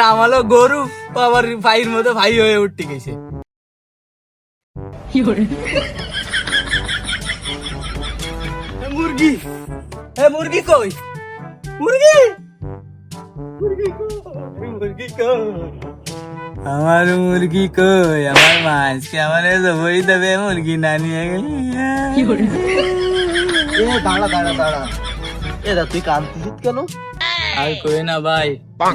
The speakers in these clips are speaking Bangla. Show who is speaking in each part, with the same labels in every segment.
Speaker 1: নাম হলো গরু, ও আবার ভাইয়ের মতো ভাই হয়ে উঠতে গেছে। মুরগি, মুরগি কই? মুরগি, মুরগি কই? আমার মুরগি কই? আমার মাছকে আমার জবই দেবে, মুরগি না নিয়ে গেলি।
Speaker 2: দাঁড়া দাঁড়া দাঁড়া, এরা তুই কাঁদছিস কেন?
Speaker 1: আর কই না ভাই,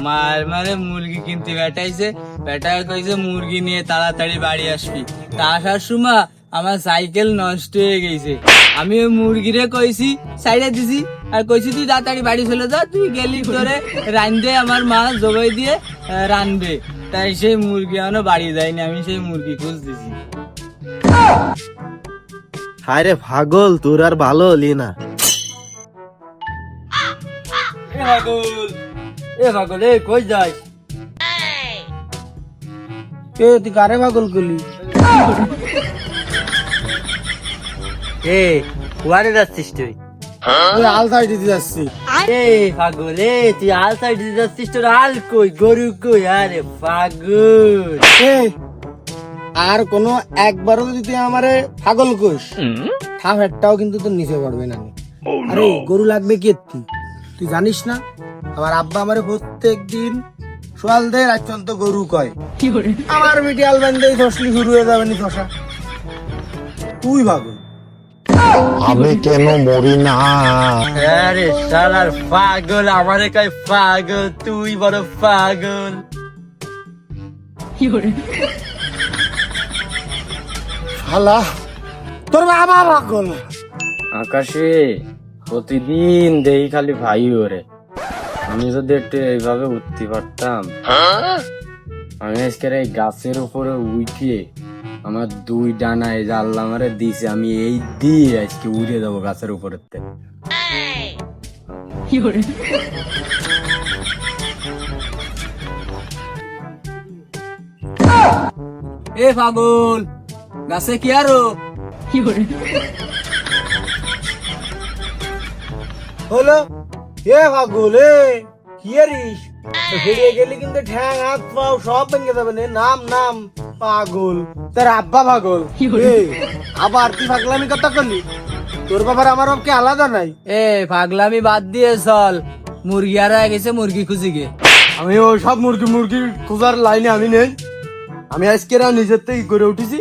Speaker 1: মার মানে মুরগি কিনতে বেটাইছে, বেটায় কইছে মুরগি নিয়ে তাড়াতাড়ি বাড়ি আসবি। তা আসার সময় আমার সাইকেল নষ্ট হয়ে গেছে। আমি ওই মুরগিরে কইছি সাইডে দিছি, আর কইছি তুই তাড়াতাড়ি বাড়ি চলে যা, তুই গেলি তোরে রান্ধে আমার মা জবাই দিয়ে রানবে। তাই সেই মুরগি এখনো বাড়ি যায়নি, আমি সেই মুরগি খুঁজতেছি।
Speaker 2: হায় রে পাগল, তোর আর ভালো হলি না।
Speaker 1: পাগল কই যাস? তুই কারে পাগল করলি? ওয়ারে যাচ্ছিস তুই?
Speaker 2: আল সাইড দিতে যাচ্ছি।
Speaker 1: পাগল তুই আল সাইড দিতে যাচ্ছিস, তোর আল কই? গরু কই? আরে পাগল,
Speaker 2: আর কোনো একবারও যদি তুই আমারে পাগল কইস, ঠাপ একটাও কিন্তু তোর নিচে পড়বে না। আরে গরু লাগবে কি তুই জানিস না? আমার আব্বা আমারে প্রত্যেক দিন সোয়াল দেয়, রাজন তো গরু কয়। আমার মিডিয়াল বান্ধে ধসলি শুরু হয়ে যাবে নি ধসা। তুই পাগল,
Speaker 3: আমি কেন মরি না?
Speaker 1: আরে শালার পাগল, আমারে কয় পাগল, তুই বড় পাগল।
Speaker 2: শালা তোর বাবা পাগল।
Speaker 4: আকাশে প্রতিদিন দেখি খালি ভাই ওরে। আমি যদি একটু এইভাবে উঠতে পারতাম, আমি আজকের এই গাছের উপরে উঠে আমার দুই ডানা এই যে আল্লাহ আমারে দিয়েছে, আমি এই দিয়ে আজকে উড়ে যাবো গাছের উপরে।
Speaker 1: পাগল, গাছে কি আরো?
Speaker 2: হলো পাগল, কি আরিস? ফিরে গেলি কিন্তু ঠ্যাং হাত পাও সব ভেঙে যাবে। নাম নাম পাগল, তোর আব্বা পাগল। আবার তুই পাগলামি কথা করলি? তোর বাবার আমার বাপকে আলাদা নাই।
Speaker 1: পাগলামি বাদ দিয়ে চল, মুরগি আর গেছে, মুরগি খুঁজি গে।
Speaker 2: আমি ওই সব মুরগি খোঁজার লাইনে আমি নেই। আমি আজকে নিজের থেকে গড়ে উঠেছি,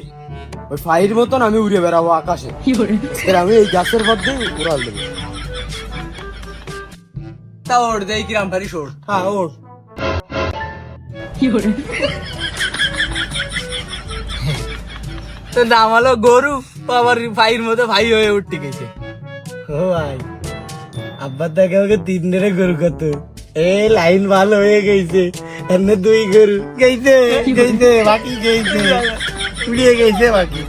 Speaker 2: ওই ফাইর মতন আমি উড়ে বেড়াবো আকাশে। আমি এই গাছের মধ্যে উড়াল দেবো।
Speaker 1: তা ওর দেই কিরাম ভারি সর।
Speaker 2: হ্যাঁ ওর
Speaker 1: তোর নাম হলো গরু, ও আবার ভাইয়ের মতো ভাই হয়ে উঠতে গেছে।
Speaker 2: ও ভাই, আব্বার দেখে ওকে 3 দিনে গরু কত। এই লাইন ভালো হয়ে গেছে, এমনি 2 গরু গেছে বাকি গেছে উড়িয়ে গেছে বাকি।